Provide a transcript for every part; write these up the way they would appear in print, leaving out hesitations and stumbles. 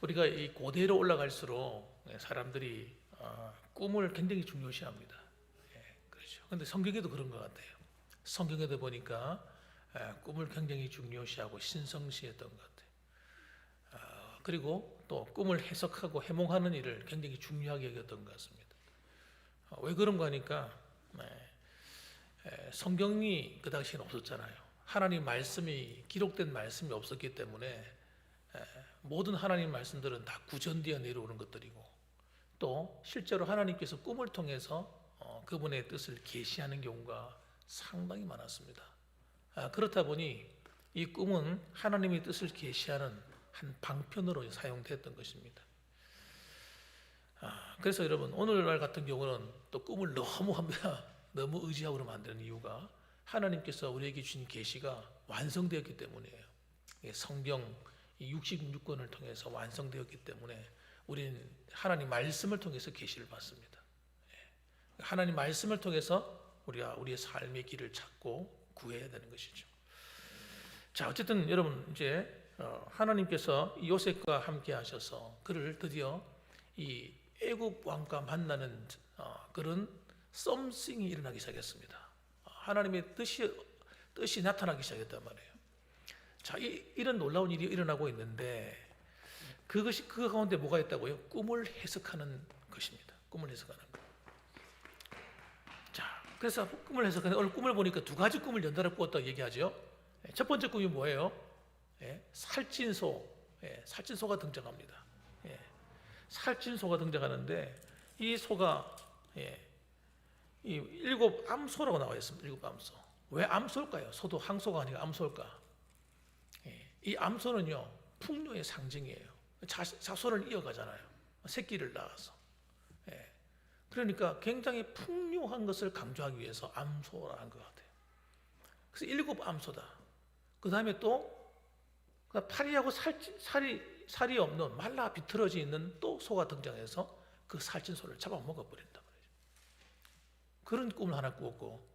우리가 이 고대로 올라갈수록 사람들이 꿈을 굉장히 중요시합니다. 그렇죠. 근데 성경에도 그런 것 같아요. 성경에도 보니까 꿈을 굉장히 중요시하고 신성시했던 것 같아요. 그리고 또 꿈을 해석하고 해몽하는 일을 굉장히 중요하게 여겼던 것 같습니다. 왜 그런가 하니까 성경이 그 당시에는 없었잖아요. 하나님 말씀이 기록된 말씀이 없었기 때문에 모든 하나님 말씀들은 다 구전되어 내려오는 것들이고, 또 실제로 하나님께서 꿈을 통해서 그분의 뜻을 계시하는 경우가 상당히 많았습니다. 그렇다 보니 이 꿈은 하나님의 뜻을 계시하는 한 방편으로 사용됐던 것입니다. 그래서 여러분, 오늘날 같은 경우는 또 꿈을 너무 의지하고 만드는 이유가 하나님께서 우리에게 주신 계시가 완성되었기 때문이에요. 성경 66권을 통해서 완성되었기 때문에 우리는 하나님 말씀을 통해서 계시를 받습니다. 하나님 말씀을 통해서 우리가 우리의 삶의 길을 찾고 구해야 되는 것이죠. 자, 어쨌든 여러분, 이제 하나님께서 요셉과 함께 하셔서 그를 드디어 이 애굽 왕과 만나는 그런 썸씽이 일어나기 시작했습니다. 하나님의 뜻이 나타나기 시작했단 말이에요. 자, 이런 놀라운 일이 일어나고 있는데 그 가운데 뭐가 있다고요? 꿈을 해석하는 것입니다. 꿈을 해석하는 것. 자, 그래서 꿈을 해석하는, 오늘 꿈을 보니까 두 가지 꿈을 연달아 꾸었다고 얘기하죠. 첫 번째 꿈이 뭐예요? 살찐소가 등장합니다. 살찐소가 등장하는데 이 소가 이 일곱 암소라고 나와 있습니다. 일곱 암소. 왜 암소일까요? 소도 항소가 아니라 암소일까? 이 암소는요, 풍요의 상징이에요. 자손을 이어가잖아요. 새끼를 낳아서. 그러니까 굉장히 풍요한 것을 강조하기 위해서 암소라는 것 같아요. 그래서 일곱 암소다. 그 다음에 또 파리하고 살이 없는 말라 비틀어져 있는 또 소가 등장해서 그 살찐 소를 잡아먹어 버린단 말이죠. 그런 꿈을 하나 꾸었고,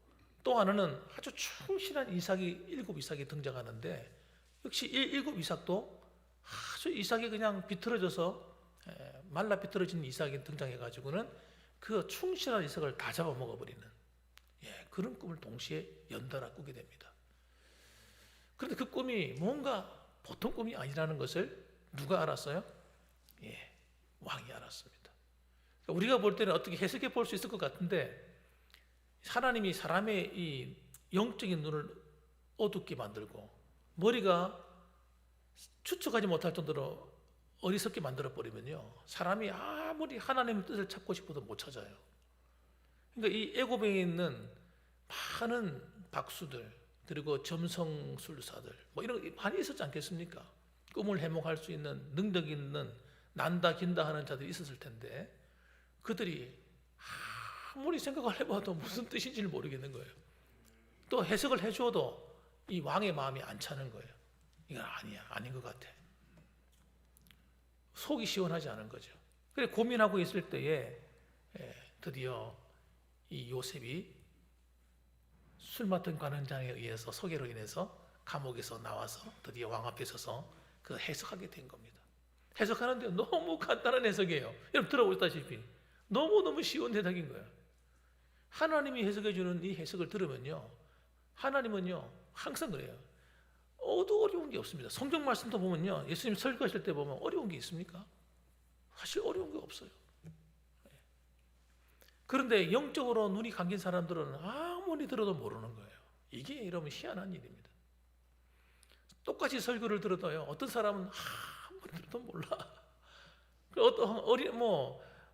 또 하나는 아주 충실한 일곱 이삭이 등장하는데, 역시 일곱 이삭도 아주 이삭이 그냥 비틀어져서 말라 비틀어진 이삭이 등장해가지고는 그 충실한 이삭을 다 잡아먹어 버리는 그런 꿈을 동시에 연달아 꾸게 됩니다. 그런데 그 꿈이 뭔가 보통 꿈이 아니라는 것을 누가 알았어요? 왕이 알았습니다. 우리가 볼 때는 어떻게 해석해 볼 수 있을 것 같은데, 하나님이 사람의 이 영적인 눈을 어둡게 만들고 머리가 추측하지 못할 정도로 어리석게 만들어 버리면요, 사람이 아무리 하나님의 뜻을 찾고 싶어도 못 찾아요. 그러니까 이 애굽에 있는 많은 박수들, 그리고 점성술사들, 뭐 이런 게 많이 있었지 않겠습니까? 꿈을 해몽할 수 있는 능력 있는 난다 긴다 하는 자들이 있었을 텐데, 그들이 아무리 생각을 해봐도 무슨 뜻인지를 모르겠는 거예요. 또 해석을 해줘도 이 왕의 마음이 안 차는 거예요. 이건 아닌 것 같아. 속이 시원하지 않은 거죠. 그래 고민하고 있을 때에 드디어 이 요셉이 술 맡은 관원장에 의해서 소개로 인해서 감옥에서 나와서 드디어 왕 앞에 서서 그 해석하게 된 겁니다. 해석하는데 너무 간단한 해석이에요. 여러분 들어보셨다시피 너무너무 쉬운 해석인 거예요. 하나님이 해석해 주는 이 해석을 들으면요, 하나님은요 항상 그래요. 어려운 게 없습니다. 성경 말씀도 보면요, 예수님 설교하실 때 보면 어려운 게 있습니까? 사실 어려운 게 없어요. 그런데 영적으로 눈이 감긴 사람들은 아무리 들어도 모르는 거예요. 이게 여러분 희한한 일입니다. 똑같이 설교를 들어도요, 어떤 사람은 아무리 들어도 몰라.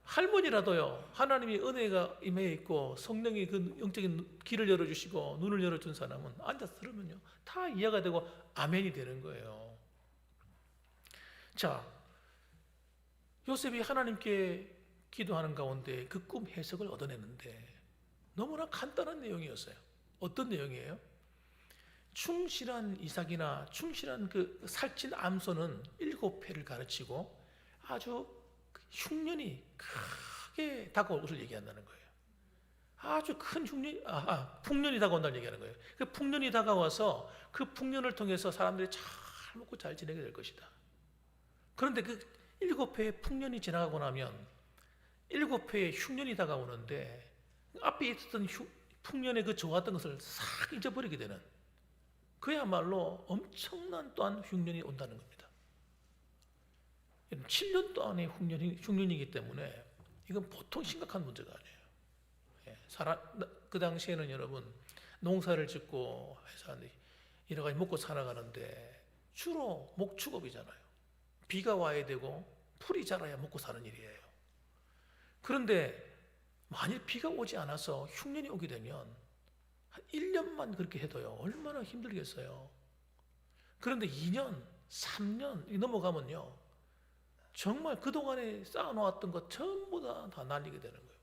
할머니라도요, 하나님의 은혜가 임해 있고 성령이 그 영적인 길을 열어주시고 눈을 열어준 사람은 앉아서 들으면요 다 이해가 되고 아멘이 되는 거예요. 자, 요셉이 하나님께 기도하는 가운데 그 꿈 해석을 얻어내는데 너무나 간단한 내용이었어요. 어떤 내용이에요? 충실한 이삭이나 충실한 그 살찐 암소는 7회를 가르치고 아주 흉년이 크게 다가올 것을 얘기한다는 거예요. 아주 큰 풍년이 다가온다는 얘기하는 거예요. 그 풍년이 다가와서 그 풍년을 통해서 사람들이 잘 먹고 잘 지내게 될 것이다. 그런데 그 7회의 풍년이 지나가고 나면 7회의 흉년이 다가오는데 앞에 있었던 풍년의 그 좋았던 것을 싹 잊어버리게 되는, 그야말로 엄청난 또한 흉년이 온다는 겁니다. 7년 동안의 흉년이기 때문에 이건 보통 심각한 문제가 아니에요. 그 당시에는 여러분 농사를 짓고 해서 여러 가지 먹고 살아가는데 주로 목축업이잖아요. 비가 와야 되고 풀이 자라야 먹고 사는 일이에요. 그런데 만일 비가 오지 않아서 흉년이 오게 되면 한 1년만 그렇게 해도요 얼마나 힘들겠어요. 그런데 2년, 3년 넘어가면요 정말 그동안에 쌓아놓았던 것 전부 다 날리게 되는 거예요.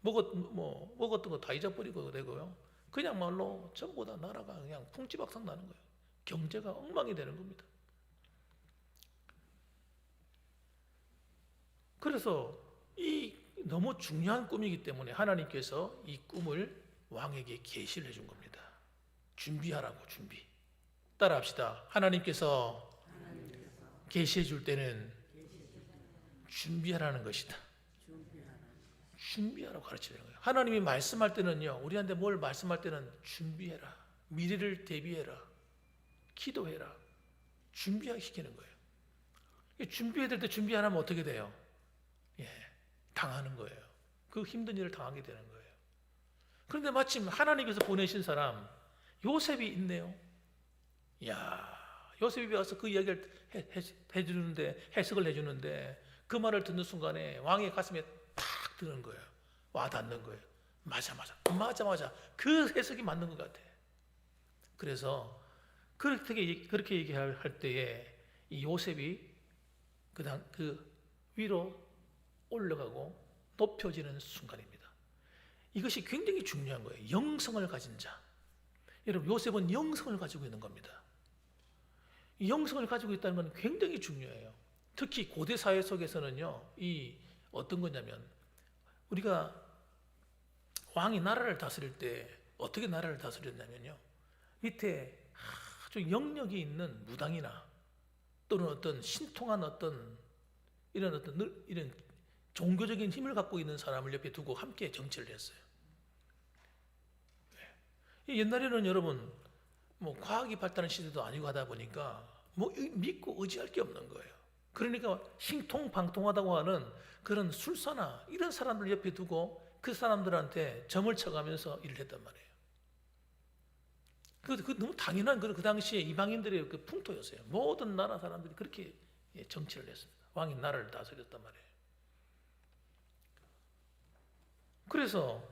먹었던 거 다 잊어버리고 되고요. 그냥 말로 전부 다 나라가 그냥 풍지박산 나는 거예요. 경제가 엉망이 되는 겁니다. 그래서 이 너무 중요한 꿈이기 때문에 하나님께서 이 꿈을 왕에게 계시를 해준 겁니다. 준비하라고, 준비. 따라합시다. 하나님께서 계시해 줄 때는 준비하라는 것이다. 준비하라고 가르치는 거예요. 하나님이 말씀할 때는요, 우리한테 뭘 말씀할 때는 준비해라. 미래를 대비해라. 기도해라. 준비하게 시키는 거예요. 준비해야 될 때 준비 안 하면 어떻게 돼요? 당하는 거예요. 그 힘든 일을 당하게 되는 거예요. 그런데 마침 하나님께서 보내신 사람 요셉이 있네요. 요셉이 와서 그 이야기를 해주는데, 해석을 해주는데 그 말을 듣는 순간에 왕의 가슴에 탁 드는 거예요. 와닿는 거예요. 맞아. 그 해석이 맞는 것 같아. 그래서 그렇게 얘기할 때에 이 요셉이 그 위로 올라가고 높여지는 순간입니다. 이것이 굉장히 중요한 거예요. 영성을 가진 자. 여러분, 요셉은 영성을 가지고 있는 겁니다. 이 영성을 가지고 있다는 건 굉장히 중요해요. 특히 고대 사회 속에서는요, 이 어떤 거냐면, 우리가 왕이 나라를 다스릴 때 어떻게 나라를 다스렸냐면요, 밑에 아주 영역이 있는 무당이나 또는 어떤 신통한 이런 종교적인 힘을 갖고 있는 사람을 옆에 두고 함께 정치를 했어요. 옛날에는 여러분 과학이 발달한 시대도 아니고 하다 보니까 믿고 의지할 게 없는 거예요. 그러니까 신통방통하다고 하는 그런 술사나 이런 사람들 옆에 두고 그 사람들한테 점을 쳐가면서 일을 했단 말이에요. 그 너무 당연한 그 당시에 이방인들의 그 풍토였어요. 모든 나라 사람들이 그렇게 정치를 했습니다. 왕이 나라를 다스렸단 말이에요. 그래서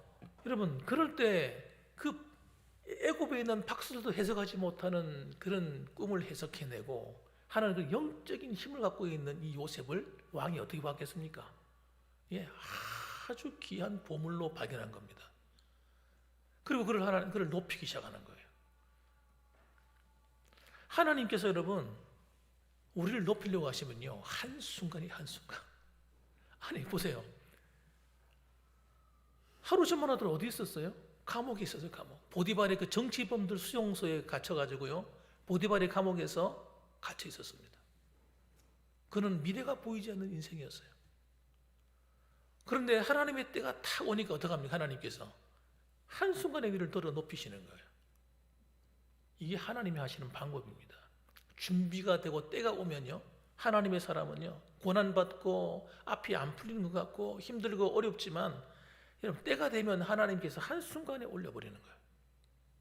여러분, 그럴 때 그 애굽에 있는 박사들도 해석하지 못하는 그런 꿈을 해석해내고 하는 그 영적인 힘을 갖고 있는 이 요셉을 왕이 어떻게 받겠습니까? 아주 귀한 보물로 발견한 겁니다. 그리고 그를 높이기 시작하는 거예요. 하나님께서 여러분 우리를 높이려고 하시면요, 한순간이 한순간. 아니 보세요. 하루 전만 하더라도 어디 있었어요? 감옥에 있었어요. 감옥. 보디발의 그 정치범들 수용소에 갇혀가지고요, 보디발의 감옥에서 갇혀 있었습니다. 그는 미래가 보이지 않는 인생이었어요. 그런데 하나님의 때가 탁 오니까 어떡합니까? 하나님께서 한순간에 위를 들어 높이시는 거예요. 이게 하나님이 하시는 방법입니다. 준비가 되고 때가 오면요, 하나님의 사람은요, 고난받고 앞이 안 풀리는 것 같고 힘들고 어렵지만 여러분, 때가 되면 하나님께서 한순간에 올려버리는 거예요.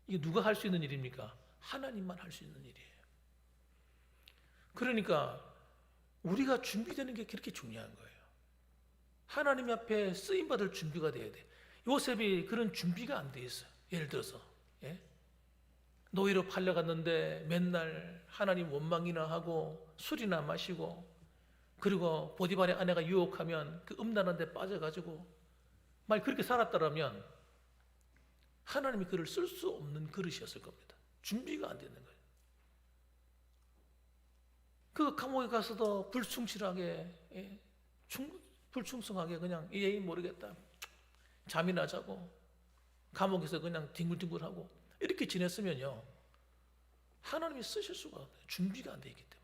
이게 누가 할 수 있는 일입니까? 하나님만 할 수 있는 일이에요. 그러니까 우리가 준비되는 게 그렇게 중요한 거예요. 하나님 앞에 쓰임받을 준비가 돼야 돼. 요셉이 그런 준비가 안 돼 있어요. 예를 들어서 노예로 팔려갔는데 맨날 하나님 원망이나 하고 술이나 마시고, 그리고 보디발의 아내가 유혹하면 그 음란한 데 빠져가지고 만약 그렇게 살았더라면 하나님이 그를 쓸 수 없는 그릇이었을 겁니다. 준비가 안 되는 거예요. 그 감옥에 가서도 불충실하게, 불충성하게 그냥 모르겠다, 잠이나 자고 감옥에서 그냥 뒹굴뒹굴하고 이렇게 지냈으면요, 하나님이 쓰실 수가 없어요. 준비가 안 돼 있기 때문에.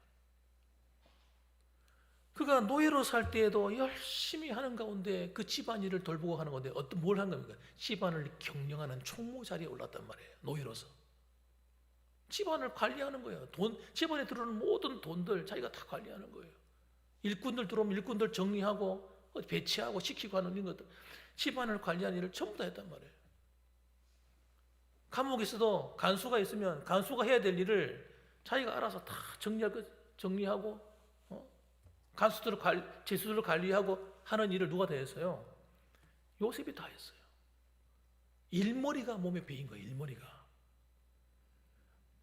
그가 노예로 살 때에도 열심히 하는 가운데 그 집안일을 돌보고 하는 건데 뭘 한 겁니까? 집안을 경영하는 총무 자리에 올랐단 말이에요. 노예로서. 집안을 관리하는 거예요. 집안에 들어오는 모든 돈들 자기가 다 관리하는 거예요. 일꾼들 들어오면 일꾼들 정리하고 배치하고 시키고 하는 이런 것들. 집안을 관리하는 일을 전부 다 했단 말이에요. 감옥에서도 간수가 있으면 간수가 해야 될 일을 자기가 알아서 다 정리하고 제수들을 관리하고 하는 일을 누가 다 했어요? 요셉이 다 했어요. 일머리가 몸에 배인 거예요. 일머리가.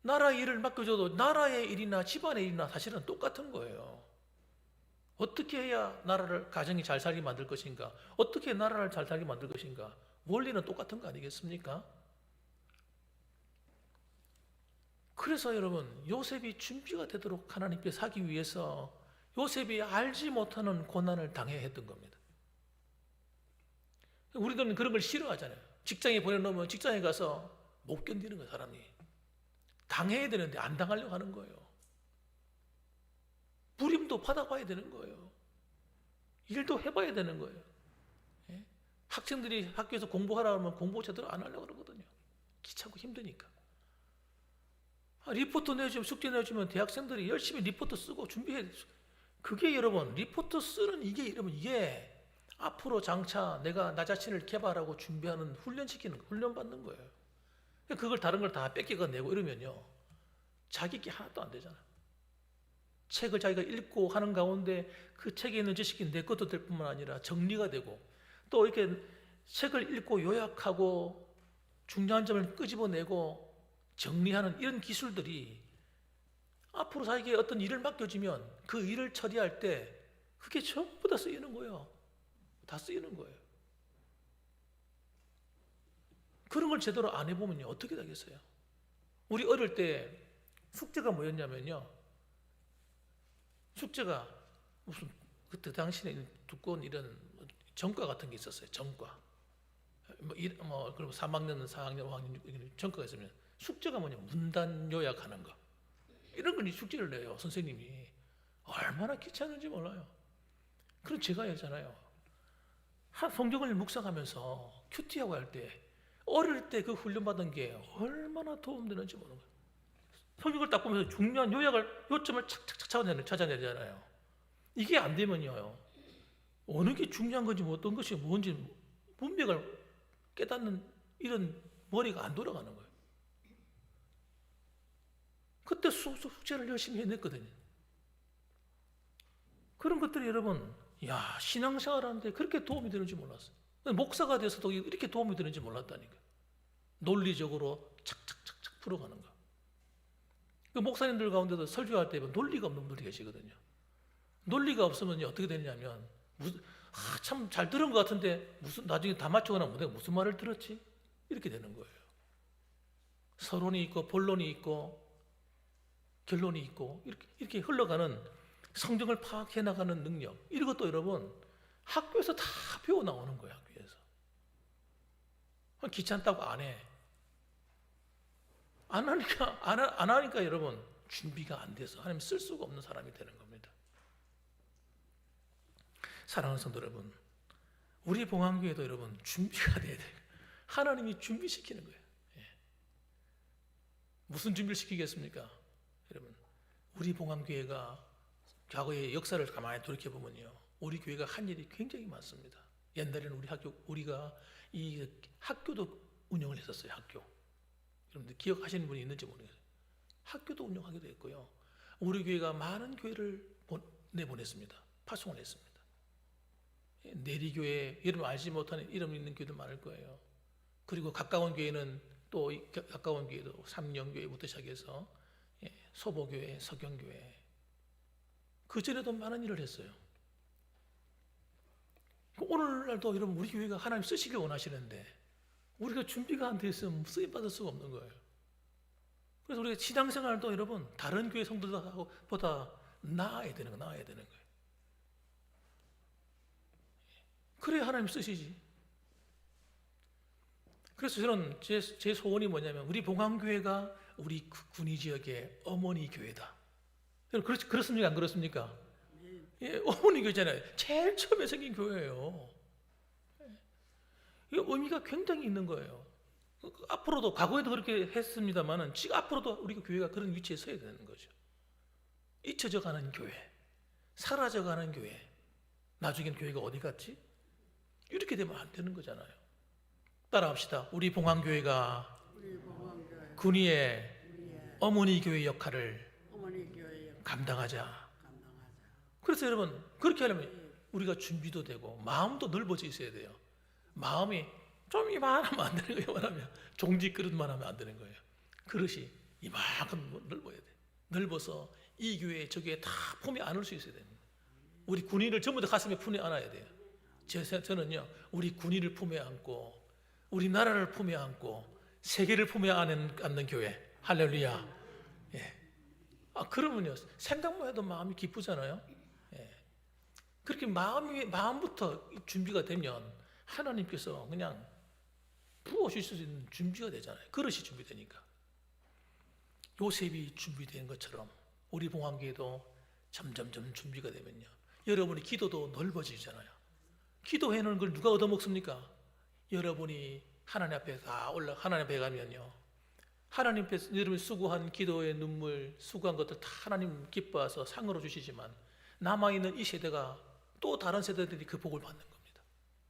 나라 일을 맡겨줘도 나라의 일이나 집안의 일이나 사실은 똑같은 거예요. 어떻게 해야 나라를 가정이 잘 살게 만들 것인가? 어떻게 나라를 잘 살게 만들 것인가? 원리는 똑같은 거 아니겠습니까? 그래서 여러분, 요셉이 준비가 되도록 하나님께 사기 위해서 요셉이 알지 못하는 고난을 당해야 했던 겁니다. 우리들은 그런 걸 싫어하잖아요. 직장에 보내놓으면 직장에 가서 못 견디는 거예요, 사람이. 당해야 되는데 안 당하려고 하는 거예요. 부림도 받아봐야 되는 거예요. 일도 해봐야 되는 거예요. 예? 학생들이 학교에서 공부하라 하면 공부 제대로 안 하려고 그러거든요. 귀찮고 힘드니까. 리포트 내주면, 숙제 내주면 대학생들이 열심히 리포트 쓰고 준비해. 그게 여러분, 리포트 쓰는 이게 앞으로 장차 내가 나 자신을 개발하고 준비하는 훈련 받는 거예요. 그걸 다른 걸 다 뺏겨내고 이러면요, 자기 게 하나도 안 되잖아요. 책을 자기가 읽고 하는 가운데 그 책에 있는 지식이 내 것도 될 뿐만 아니라 정리가 되고, 또 이렇게 책을 읽고 요약하고 중요한 점을 끄집어내고 정리하는 이런 기술들이 앞으로 자기에게 어떤 일을 맡겨지면 그 일을 처리할 때 그게 전부 다 쓰이는 거예요. 다 쓰이는 거예요. 그런 걸 제대로 안 해보면요, 어떻게 되겠어요? 우리 어릴 때 숙제가 뭐였냐면요, 숙제가 무슨 그때 당시에 두꺼운 이런 전과 같은 게 있었어요. 전과. 그리고 3학년, 4학년, 5학년 전과가 있으면 숙제가 뭐냐, 문단 요약하는 거. 이런 걸 숙제를 내요, 선생님이. 얼마나 귀찮은지 몰라요. 그럼 제가 했잖아요. 성경을 묵상하면서 큐티하고 할 때 어릴 때 그 훈련받은 게 얼마나 도움되는지 모르는 거예요. 성경을 딱 보면서 중요한 요점을 착착착 찾아내잖아요. 이게 안 되면요, 어느 게 중요한 건지 어떤 것이 뭔지 문맥을 깨닫는 이런 머리가 안 돌아가는 거예요. 그때 숙제를 열심히 해냈거든요. 그런 것들이 여러분, 신앙생활 하는데 그렇게 도움이 되는지 몰랐어요. 목사가 돼서도 이렇게 도움이 되는지 몰랐다니까요. 논리적으로 착착착착 풀어가는 거. 그 목사님들 가운데도 설교할 때 논리가 없는 분들이 계시거든요. 논리가 없으면 어떻게 되냐면, 참 잘 들은 것 같은데 나중에 다 맞추거나 내가 무슨 말을 들었지? 이렇게 되는 거예요. 서론이 있고 본론이 있고 결론이 있고 이렇게 흘러가는 성경을 파악해 나가는 능력, 이런 것도 여러분 학교에서 다 배워 나오는 거예요. 학교에서. 귀찮다고 안 해. 안 하니까 여러분 준비가 안 돼서 하나님 쓸 수가 없는 사람이 되는 겁니다. 사랑하는 성도 여러분, 우리 봉안교회도 여러분 준비가 돼야 돼요. 하나님이 준비시키는 거예요. 무슨 준비를 시키겠습니까? 여러분, 우리 봉안교회가 과거의 역사를 가만히 돌이켜보면요, 우리 교회가 한 일이 굉장히 많습니다. 옛날에는 우리가 이 학교도 운영을 했었어요. 학교. 여러분들 기억하시는 분이 있는지 모르겠어요. 학교도 운영하기도 했고요. 우리 교회가 많은 교회를 내보냈습니다. 파송을 했습니다. 내리교회, 여러분 알지 못하는 이름 있는 교회도 많을 거예요. 그리고 가까운 교회는 또 가까운 교회도 삼령교회부터 시작해서 소보교회, 서경교회, 그 전에도 많은 일을 했어요. 오늘날도 여러분 우리 교회가 하나님 쓰시길 원하시는데 우리가 준비가 안 돼 있으면 쓰임 받을 수가 없는 거예요. 그래서 우리가 신앙생활도 여러분 다른 교회 성도들보다 나아야 되는 거예요. 그래야 하나님 쓰시지. 그래서 저는 제 소원이 뭐냐면, 우리 봉안교회가 우리 군위 지역의 어머니 교회다. 그렇습니까? 안 그렇습니까? 예, 어머니 교회잖아요. 제일 처음에 생긴 교회예요. 이 의미가 굉장히 있는 거예요. 앞으로도 과거에도 그렇게 했습니다만은 지금 앞으로도 우리가 교회가 그런 위치에 서야 되는 거죠. 잊혀져가는 교회, 사라져가는 교회, 나중엔 교회가 어디 갔지? 이렇게 되면 안 되는 거잖아요. 따라합시다. 우리 봉황교회가 군위의 어머니 교회 역할을 감당하자. 그래서 여러분 그렇게 하려면 우리가 준비도 되고 마음도 넓어져 있어야 돼요. 마음이 좀 이만하면 안 되는 거예요. 이만하면 종지 그릇만 하면 안 되는 거예요. 그릇이 이만큼 넓어야 돼. 넓어서 이 교회 저 교회 다 품에 안을 수 있어야 됩니다. 우리 군인을 전부 다 가슴에 품에 안아야 돼요. 저는요 우리 군인을 품에 안고 우리 나라를 품에 안고 세계를 품에 안는 교회. 할렐루야. 예. 그러면요 생각만 해도 마음이 기쁘잖아요. 예. 그렇게 마음부터 준비가 되면 하나님께서 그냥 부어주실 수 있는 준비가 되잖아요. 그릇이 준비되니까. 요셉이 준비된 것처럼 우리 봉황교회도 점점점 준비가 되면요 여러분의 기도도 넓어지잖아요. 기도해놓은 걸 누가 얻어먹습니까? 여러분이 하나님 앞에 다 하나님 앞에 가면요 하나님 앞에 여러분이 수고한 기도의 눈물, 수고한 것들 다 하나님 기뻐해서 상으로 주시지만 남아있는 이 세대가 또 다른 세대들이 그 복을 받는 겁니다.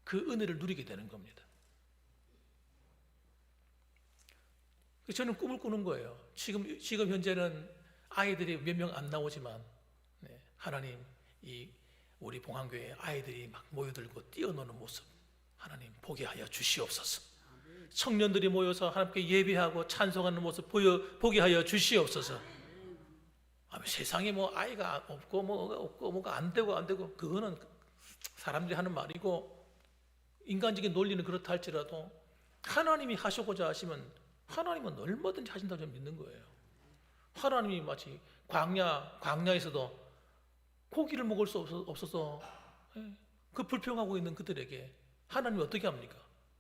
그 은혜를 누리게 되는 겁니다. 저는 꿈을 꾸는 거예요. 지금 현재는 아이들이 몇 명 안 나오지만 하나님 이 우리 봉황교회 아이들이 막 모여들고 뛰어노는 모습 하나님 보게 하여 주시옵소서. 청년들이 모여서 하나님께 예배하고 찬송하는 모습 보게 하여 주시옵소서. 세상에 뭐 아이가 없고 뭐가 안 되고 그거는 사람들이 하는 말이고 인간적인 논리는 그렇다 할지라도 하나님이 하시고자 하시면 하나님은 얼마든지 하신다고 저는 믿는 거예요. 하나님이 마치 광야에서도 고기를 먹을 수 없어서 그 불평하고 있는 그들에게 하나님이 어떻게 합니까?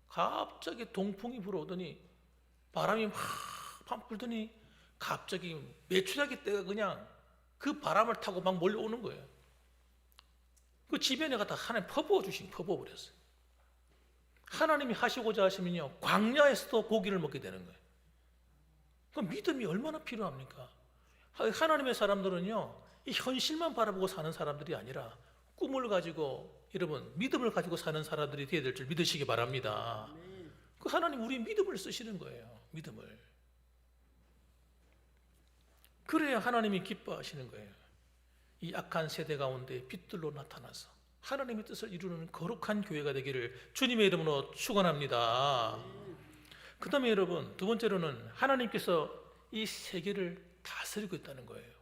갑자기 동풍이 불어오더니 바람이 막 불더니 갑자기 메추라기 떼가 그냥 그 바람을 타고 막 몰려오는 거예요. 그 지변에 갖다 하나님 퍼부어버렸어요. 하나님이 하시고자 하시면요 광야에서도 고기를 먹게 되는 거예요. 그 믿음이 얼마나 필요합니까? 하나님의 사람들은요 이 현실만 바라보고 사는 사람들이 아니라 꿈을 가지고 여러분 믿음을 가지고 사는 사람들이 되어야 될 줄 믿으시기 바랍니다. 그 하나님 우리 믿음을 쓰시는 거예요. 믿음을. 그래야 하나님이 기뻐하시는 거예요. 이 악한 세대 가운데 빛들로 나타나서 하나님의 뜻을 이루는 거룩한 교회가 되기를 주님의 이름으로 축원합니다. 그 다음에 여러분 두 번째로는 하나님께서 이 세계를 다스리고 있다는 거예요.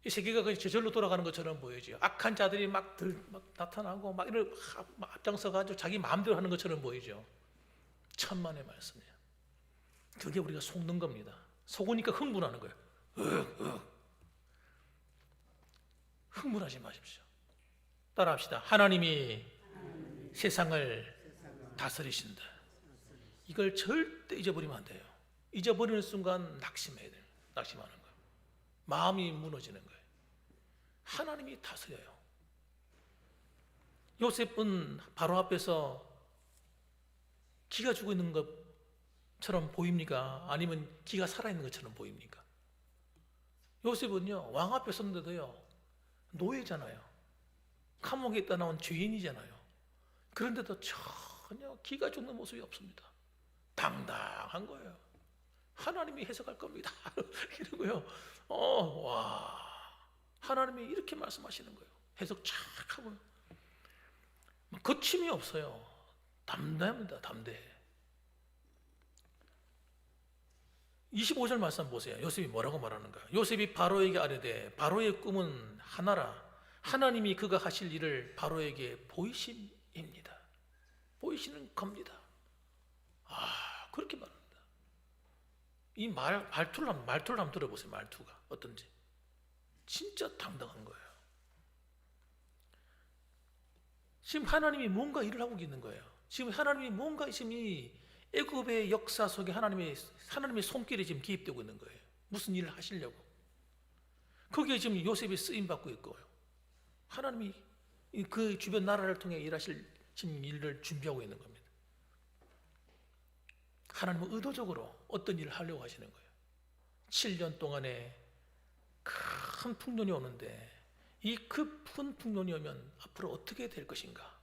이 세계가 그냥 저절로 돌아가는 것처럼 보이죠. 악한 자들이 막 나타나고 막 이런 앞장서가지고 자기 마음대로 하는 것처럼 보이죠. 천만의 말씀이에요. 그게 우리가 속는 겁니다. 속으니까 흥분하는 거예요. 흥분하지 마십시오. 따라합시다. 하나님이 세상을 다스리신다. 이걸 절대 잊어버리면 안 돼요. 잊어버리는 순간 낙심해야 돼요. 낙심하는 거예요. 마음이 무너지는 거예요. 하나님이 다스려요. 요셉은 바로 앞에서 기가 죽어 있는 것처럼 보입니까? 아니면 기가 살아있는 것처럼 보입니까? 요셉은요 왕 앞에 섰는데도요 노예잖아요. 감옥에 있다 나온 죄인이잖아요. 그런데도 전혀 기가 죽는 모습이 없습니다. 당당한 거예요. 하나님이 해석할 겁니다. 이러고요. 와, 하나님이 이렇게 말씀하시는 거예요. 해석 착 하고요. 거침이 없어요. 담대합니다. 담대해. 25절 말씀 보세요. 요셉이 뭐라고 말하는가? 요셉이 바로에게 아뢰되 바로의 꿈은 하나라. 하나님이 그가 하실 일을 바로에게 보이심입니다. 보이시는 겁니다. 그렇게 말합니다. 이 말투를 한번 들어보세요. 말투가 어떤지. 진짜 당당한 거예요. 지금 하나님이 뭔가 일을 하고 있는 거예요. 지금 하나님이 뭔가 지금 이 애굽의 역사 속에 하나님의 손길이 지금 기입되고 있는 거예요. 무슨 일을 하시려고. 거기에 지금 요셉이 쓰임 받고 있고요. 하나님이 그 주변 나라를 통해 일하실 일을 준비하고 있는 겁니다. 하나님은 의도적으로 어떤 일을 하려고 하시는 거예요. 7년 동안에 큰 풍년이 오는데 이 큰 풍년이 오면 앞으로 어떻게 될 것인가?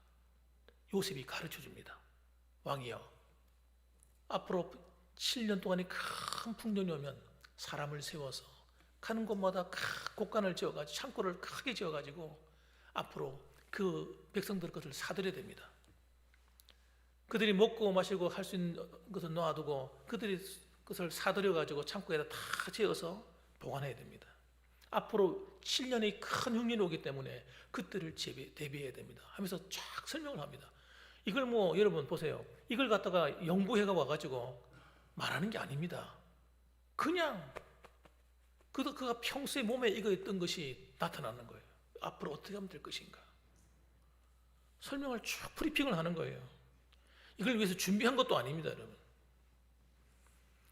요셉이 가르쳐 줍니다. 왕이여, 앞으로 7년 동안에 큰 풍년이 오면 사람을 세워서 가는 곳마다 곳간을 지어가지고 창고를 크게 지어가지고 앞으로 그 백성들 것을 사들여야 됩니다. 그들이 먹고 마시고 할 수 있는 것을 놔두고 그들이 그것을 사들여가지고 창고에다 다 지어서 보관해야 됩니다. 앞으로 7년의 큰 흉년이 오기 때문에 그때를 대비해야 됩니다 하면서 쫙 설명을 합니다. 이걸 뭐 여러분 보세요. 이걸 갖다가 영부회가 와가지고 말하는 게 아닙니다. 그냥 그가 평소에 몸에 익어있던 것이 나타나는 거예요. 앞으로 어떻게 하면 될 것인가 설명을 쭉 브리핑을 하는 거예요. 이걸 위해서 준비한 것도 아닙니다, 여러분.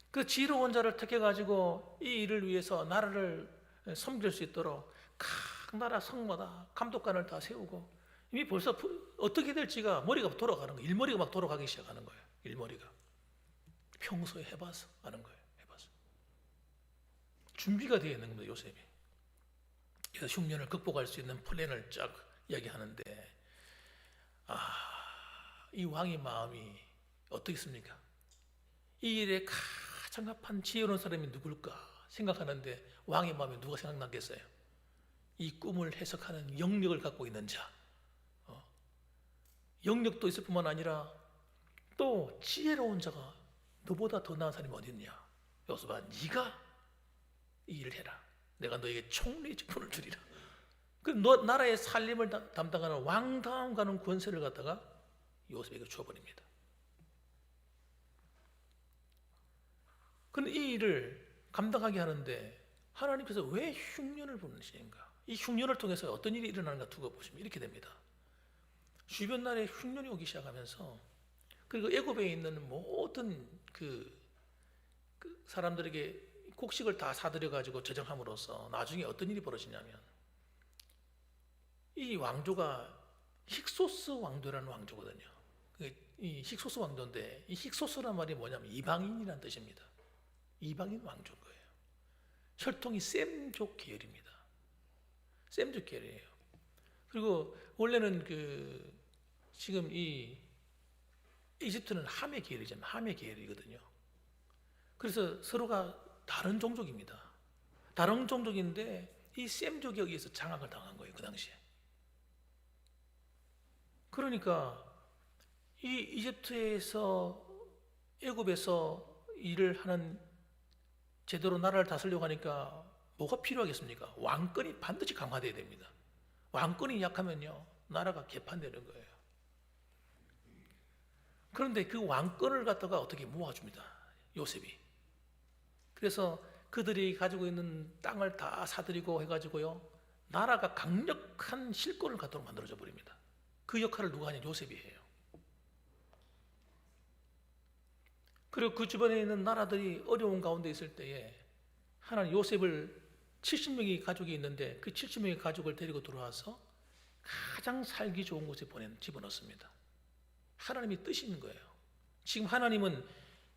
그 지혜로운 자를 택해가지고 이 일을 위해서 나라를 섬길 수 있도록 각 나라 성마다 감독관을 다 세우고 이미 벌써 어떻게 될지가 머리가 돌아가는 거예요. 일머리가 막 돌아가기 시작하는 거예요. 일머리가 평소에 해봐서 아는 거예요. 해봐서 준비가 되어 있는 겁니다, 요셉이. 그래서 흉년을 극복할 수 있는 플랜을 쫙 이야기하는데 이 왕의 마음이 어떻겠습니까? 이 일에 가장 합한 지혜로운 사람이 누굴까 생각하는데 왕의 마음에 누가 생각나겠어요? 이 꿈을 해석하는 영역을 갖고 있는 자, 영역도 있을 뿐만 아니라 또 지혜로운 자가 너보다 더 나은 사람이 어디 있냐? 요셉아, 네가 이 일을 해라. 내가 너에게 총리의 직분을 주리라. 그 너 나라의 살림을 담당하는 왕다움 가는 권세를 갖다가 요셉에게 주어버립니다. 그런데 이 일을 감당하게 하는데 하나님께서 왜 흉년을 보내시는가? 이 흉년을 통해서 어떤 일이 일어나는가 두고 보시면 이렇게 됩니다. 주변 나라에 흉년이 오기 시작하면서 그리고 애굽에 있는 모든 그 사람들에게 곡식을 다 사들여 가지고 저장함으로써 나중에 어떤 일이 벌어지냐면 이 왕조가 힉소스 왕조라는 왕조거든요. 이 힉소스 왕조인데 이 힉소스란 말이 뭐냐면 이방인이라는 뜻입니다. 이방인 왕조인 거예요. 혈통이 셈족 계열입니다. 셈족 계열이에요. 그리고 원래는 지금 이 이집트는 함의 계열이잖아요. 함의 계열이거든요. 그래서 서로가 다른 종족입니다. 다른 종족인데 이 셈족에 의해서 장악을 당한 거예요, 그 당시에. 그러니까 이 이집트에서 애굽에서 일을 하는 제대로 나라를 다스리려고 하니까 뭐가 필요하겠습니까? 왕권이 반드시 강화돼야 됩니다. 왕권이 약하면요 나라가 개판되는 거예요. 그런데 그 왕권을 갖다가 어떻게 모아줍니다, 요셉이. 그래서 그들이 가지고 있는 땅을 다 사들이고 해가지고요 나라가 강력한 실권을 갖도록 만들어져 버립니다. 그 역할을 누가 하냐? 요셉이 해요. 그리고 그 주변에 있는 나라들이 어려운 가운데 있을 때에 하나님 요셉을 70명의 가족이 있는데 그 70명의 가족을 데리고 들어와서 가장 살기 좋은 곳에 집어넣습니다. 하나님이 뜻이 있는 거예요. 지금 하나님은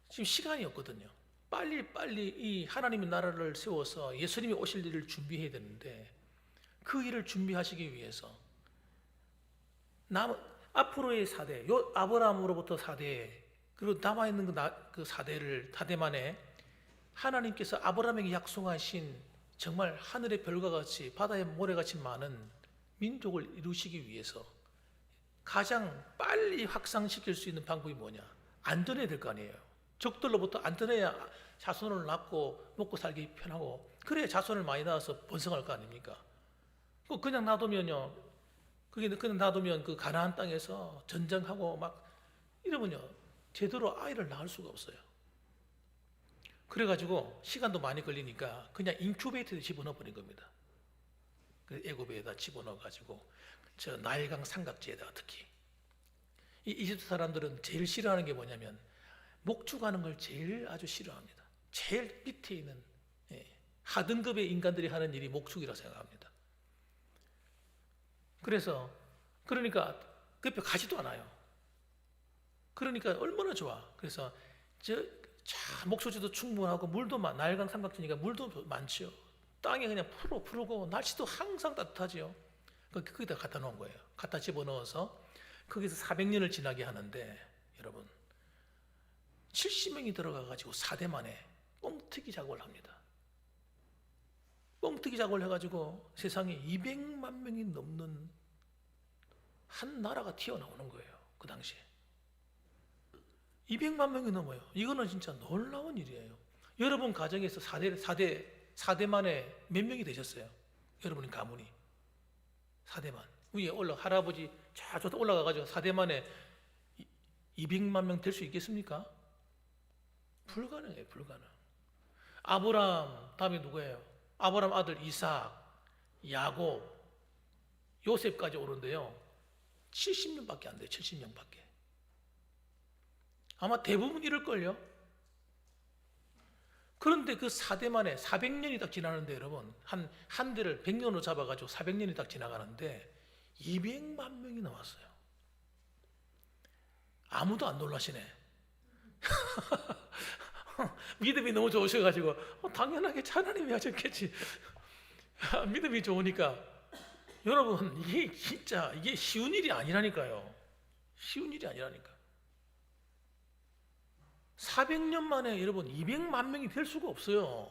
지금 시간이 없거든요. 빨리 이 하나님의 나라를 세워서 예수님이 오실 일을 준비해야 되는데 그 일을 준비하시기 위해서 앞으로의 사대, 아브라함으로부터 사대, 그리고 남아있는 그 사대만에 하나님께서 아브라함에게 약속하신 정말 하늘의 별과 같이 바다의 모래같이 많은 민족을 이루시기 위해서 가장 빨리 확산시킬 수 있는 방법이 뭐냐? 안전해야 될 거 아니에요. 적들로부터 안전해야 자손을 낳고 먹고 살기 편하고 그래야 자손을 많이 낳아서 번성할 거 아닙니까? 그냥 놔두면요, 그냥 놔두면 그 가나안 땅에서 전쟁하고 막 이러면요 제대로 아이를 낳을 수가 없어요. 그래가지고 시간도 많이 걸리니까 그냥 인큐베이터에 집어넣어 버린 겁니다. 애굽에다 집어넣어가지고 저 나일강 삼각지에다가 특히 이 이집트 사람들은 제일 싫어하는 게 뭐냐면 목축하는 걸 제일 아주 싫어합니다. 제일 밑에 있는 하등급의 인간들이 하는 일이 목축이라고 생각합니다. 그래서 그러니까 그 옆에 가지도 않아요. 그러니까 얼마나 좋아. 그래서 목소지도 충분하고 물도 나일강 삼각지니까 물도 많지요. 땅에 그냥 푸르고 날씨도 항상 따뜻하지요. 거기다 갖다 놓은 거예요. 갖다 집어넣어서 거기서 400년을 지나게 하는데 여러분 70명이 들어가가지고 4대 만에 뻥튀기 작업을 합니다. 뻥튀기 작업을 해가지고 세상에 200만 명이 넘는 한 나라가 튀어나오는 거예요. 그 당시에 200만 명이 넘어요. 이거는 진짜 놀라운 일이에요. 여러분 가정에서 4대 만에 몇 명이 되셨어요? 여러분의 가문이 4대만 위에 할아버지 저 올라가가지고 4대 만에 200만 명 될 수 있겠습니까? 불가능해요. 불가능. 아브람 다음에 누구예요? 아브람 아들 이삭, 야곱, 요셉까지 오는데요 70명밖에 안 돼요. 70명밖에. 아마 대부분 이럴걸요. 그런데 그 4대 만에 400년이 딱 지나는데 여러분 한 대를 100년으로 잡아가지고 400년이 딱 지나가는데 200만 명이 나왔어요. 아무도 안 놀라시네. 믿음이 너무 좋으셔가지고 당연하게 하나님이 하셨겠지. 믿음이 좋으니까 여러분 이게 쉬운 일이 아니라니까요. 쉬운 일이 아니라니까. 400년 만에 여러분 200만 명이 될 수가 없어요.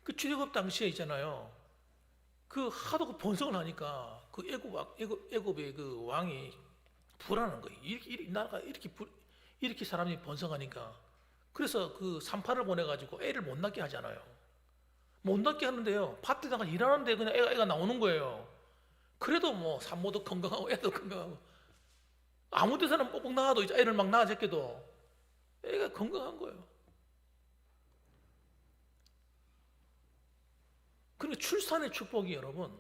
그 출애굽 당시에 있잖아요. 하도 번성을 하니까 애굽의 그 왕이 불안한 거예요. 나라가 이렇게 사람이 번성하니까. 그래서 그 산파를 보내가지고 애를 못 낳게 하잖아요. 못 낳게 하는데요. 밭에다가 일하는데 그냥 애가 나오는 거예요. 그래도 뭐 산모도 건강하고 애도 건강하고 아무 데서나 뻑뻑 나와도 이제 애를 막 낳아 제껴도 애가 건강한 거예요. 그러니까 출산의 축복이 여러분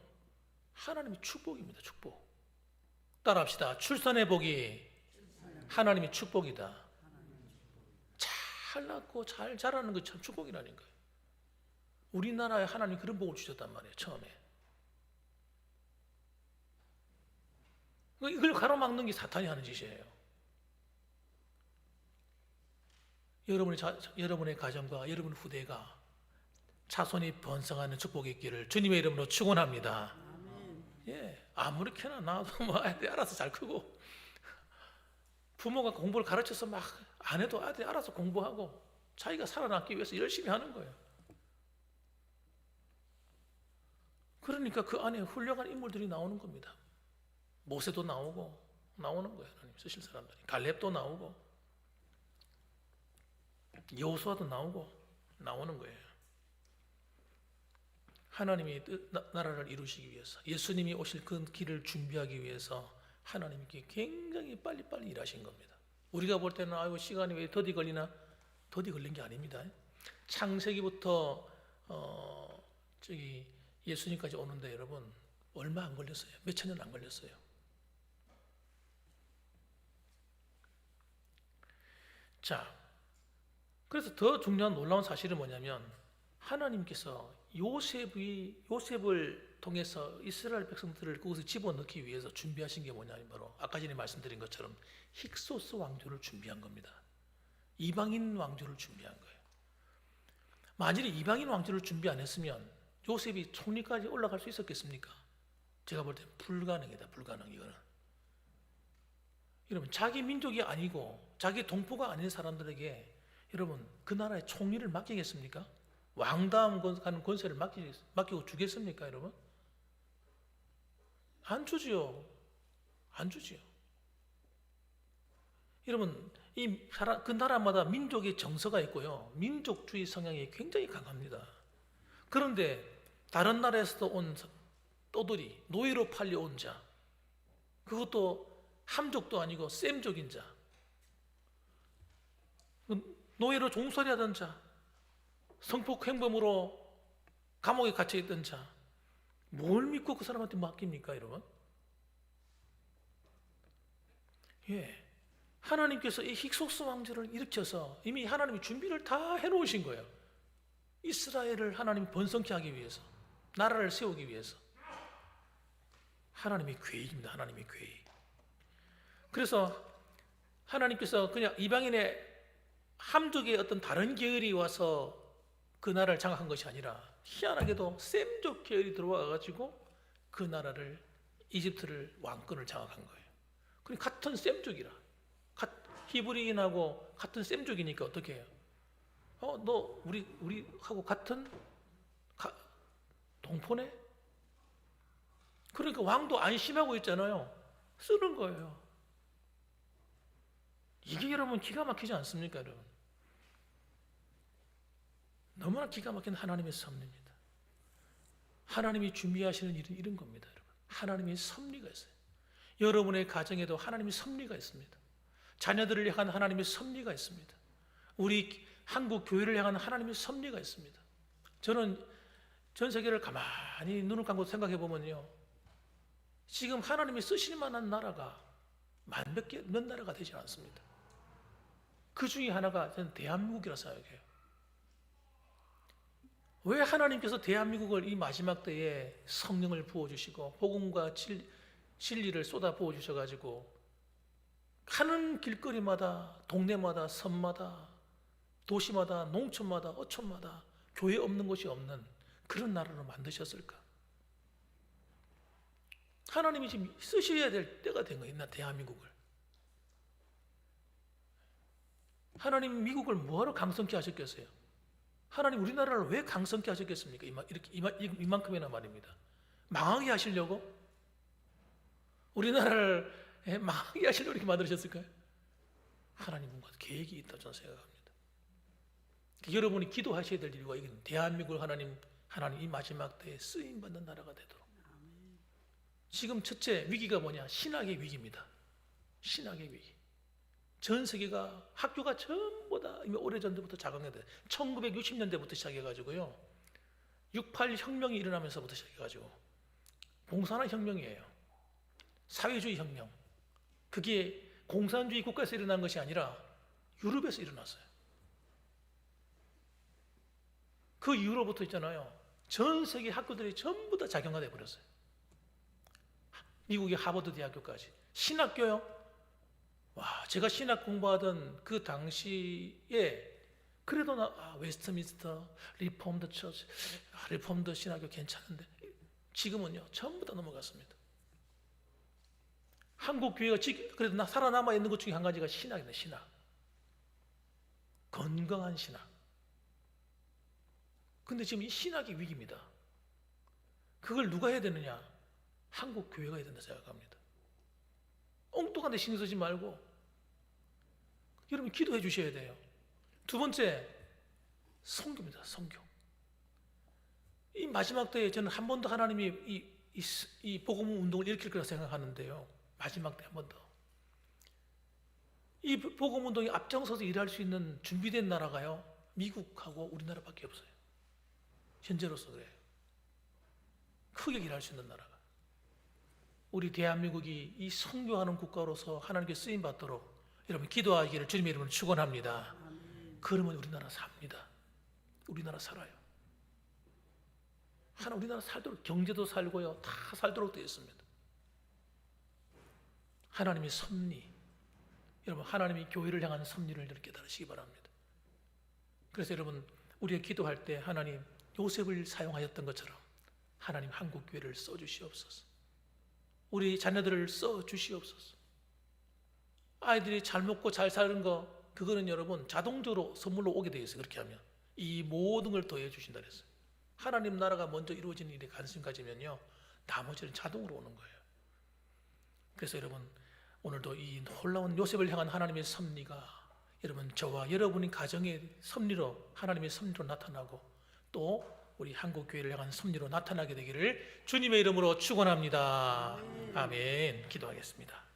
하나님의 축복입니다. 축복. 따라합시다. 출산의 복이 하나님의 축복이다. 잘 낳고 잘 자라는 게 참 축복이라는 거예요. 우리나라에 하나님이 그런 복을 주셨단 말이에요. 처음에. 이걸 가로막는 게 사탄이 하는 짓이에요. 여러분의 가정과 여러분의 후대가 자손이 번성하는 축복이 있기를 주님의 이름으로 축원합니다. 예, 아무렇게나 나도 뭐 아이들이 알아서 잘 크고 부모가 공부를 가르쳐서 막 안 해도 아이들이 알아서 공부하고 자기가 살아남기 위해서 열심히 하는 거예요. 그러니까 그 안에 훌륭한 인물들이 나오는 겁니다. 모세도 나오고 나오는 거예요. 하나님 쓰실 사람들이. 갈렙도 나오고 여호수아도 나오는 거예요. 하나님이 나라를 이루시기 위해서 예수님이 오실 그 길을 준비하기 위해서 하나님께 굉장히 빨리빨리 일하신 겁니다. 우리가 볼 때는 아이고 시간이 왜 더디 걸리나? 더디 걸린 게 아닙니다. 창세기부터 예수님까지 오는데 여러분 얼마 안 걸렸어요. 몇천 년 안 걸렸어요. 자, 그래서 더 중요한 놀라운 사실은 뭐냐면 하나님께서 요셉을 통해서 이스라엘 백성들을 그곳에 집어넣기 위해서 준비하신 게 뭐냐면 바로 아까 전에 말씀드린 것처럼 힉소스 왕조를 준비한 겁니다. 이방인 왕조를 준비한 거예요. 만일에 이방인 왕조를 준비 안 했으면 요셉이 총리까지 올라갈 수 있었겠습니까? 제가 볼 때는 불가능이다. 불가능. 이거는 여러분 자기 민족이 아니고 자기 동포가 아닌 사람들에게 여러분 그 나라의 총리를 맡기겠습니까? 왕다음 가는 권세를 맡기고 주겠습니까, 여러분? 안 주지요. 안 주지요. 여러분, 그 나라마다 민족의 정서가 있고요. 민족주의 성향이 굉장히 강합니다. 그런데 다른 나라에서도 온 떠돌이, 노예로 팔려온 자, 그것도 함족도 아니고 셈족인 자, 노예로 종살이하던 자, 성폭행범으로 감옥에 갇혀있던 자, 뭘 믿고 그 사람한테 맡깁니까, 여러분? 예, 하나님께서 이 힉소스 왕조를 일으켜서 이미 하나님이 준비를 다 해놓으신 거예요. 이스라엘을 하나님 번성케 하기 위해서, 나라를 세우기 위해서 하나님의 계획입니다. 하나님의 계획. 그래서 하나님께서 그냥 이방인의 함족의 어떤 다른 계열이 와서 그 나라를 장악한 것이 아니라 희한하게도 셈족 계열이 들어와 가지고 그 나라를, 이집트를, 왕권을 장악한 거예요. 그럼 같은 셈족이라, 히브리인하고 같은 셈족이니까 어떻게 해요? 너 우리하고 같은 동포네? 그러니까 왕도 안심하고 있잖아요. 쓰는 거예요. 이게 여러분 기가 막히지 않습니까, 여러분? 너무나 기가 막힌 하나님의 섭리입니다. 하나님이 준비하시는 일은 이런 겁니다, 여러분. 하나님의 섭리가 있어요. 여러분의 가정에도 하나님의 섭리가 있습니다. 자녀들을 향한 하나님의 섭리가 있습니다. 우리 한국 교회를 향한 하나님의 섭리가 있습니다. 저는 전 세계를 가만히 눈을 감고 생각해 보면요, 지금 하나님이 쓰실 만한 나라가 몇 나라가 되지 않습니다. 그 중에 하나가 저는 대한민국이라 생각해요. 왜 하나님께서 대한민국을 이 마지막 때에 성령을 부어주시고 복음과 진리를 쏟아 부어주셔가지고 가는 길거리마다, 동네마다, 섬마다, 도시마다, 농촌마다, 어촌마다 교회 없는 곳이 없는 그런 나라로 만드셨을까? 하나님이 지금 쓰셔야 될 때가 된 거예요, 대한민국을. 하나님 미국을 뭐하러 강성케 하셨겠어요? 하나님 우리나라를 왜 강성케 하셨겠습니까? 이만큼이나 말입니다. 망하게 하시려고? 우리나라를 망하게 하시려고 이렇게 만드셨을까요? 하나님 뭔가 계획이 있다고 저는 생각합니다. 여러분이 기도하셔야 될 이유가 이건 대한민국을 하나님 이 마지막 때에 쓰임받는 나라가 되도록. 지금 첫째 위기가 뭐냐? 신학의 위기입니다. 신학의 위기. 전 세계가 학교가 전부 다 이미 오래전부터 자강해야 1960년대부터 시작해가지고요, 68 혁명이 일어나면서부터 시작해가지고 공산화 혁명이에요. 사회주의 혁명. 그게 공산주의 국가에서 일어난 것이 아니라 유럽에서 일어났어요. 그 이후로부터 있잖아요, 전 세계 학교들이 전부 다 자경화돼 버렸어요. 미국의 하버드 대학교까지. 신학교요. 와, 제가 신학 공부하던 그 당시에 그래도 웨스트민스터, 리폼드 처치, 리폼드 신학교 괜찮은데 지금은요 전부 다 넘어갔습니다. 한국 교회가 그래도 살아남아 있는 것 중에 한 가지가 신학입니다. 신학. 건강한 신학. 근데 지금 이 신학이 위기입니다. 그걸 누가 해야 되느냐? 한국 교회가 해야 된다 생각합니다. 엉뚱한 데 신경 쓰지 말고 여러분 기도해 주셔야 돼요. 두 번째, 선교입니다. 선교. 이 마지막 때에 저는 한 번 더 하나님이 이 복음 운동을 일으킬 거라 생각하는데요, 마지막 때 한 번 더. 이 복음 운동이 앞장서서 일할 수 있는 준비된 나라가요, 미국하고 우리나라밖에 없어요. 현재로서 그래요. 크게 일할 수 있는 나라가. 우리 대한민국이 이 선교하는 국가로서 하나님께 쓰임 받도록 여러분 기도하기를 주님의 이름으로 축원합니다. 그러면 우리나라 삽니다. 우리나라 살아요. 우리나라 살도록, 경제도 살고요, 다 살도록 되어 있습니다. 하나님의 섭리, 여러분 하나님이 교회를 향한 섭리를 이렇게 깨달으시기 바랍니다. 그래서 여러분 우리가 기도할 때 하나님 요셉을 사용하셨던 것처럼 하나님 한국 교회를 써주시옵소서. 우리 자녀들을 써주시옵소서. 아이들이 잘 먹고 잘 사는 거, 그거는 여러분 자동적으로 선물로 오게 되어 있어요. 그렇게 하면 이 모든 걸 더해 주신다 그랬어요. 하나님 나라가 먼저 이루어지는 일에 관심 가지면요, 나머지는 자동으로 오는 거예요. 그래서 여러분 오늘도 이 놀라운 요셉을 향한 하나님의 섭리가 여러분 저와 여러분의 가정의 섭리로, 하나님의 섭리로 나타나고 또 우리 한국 교회를 향한 섭리로 나타나게 되기를 주님의 이름으로 축원합니다. 아멘. 기도하겠습니다.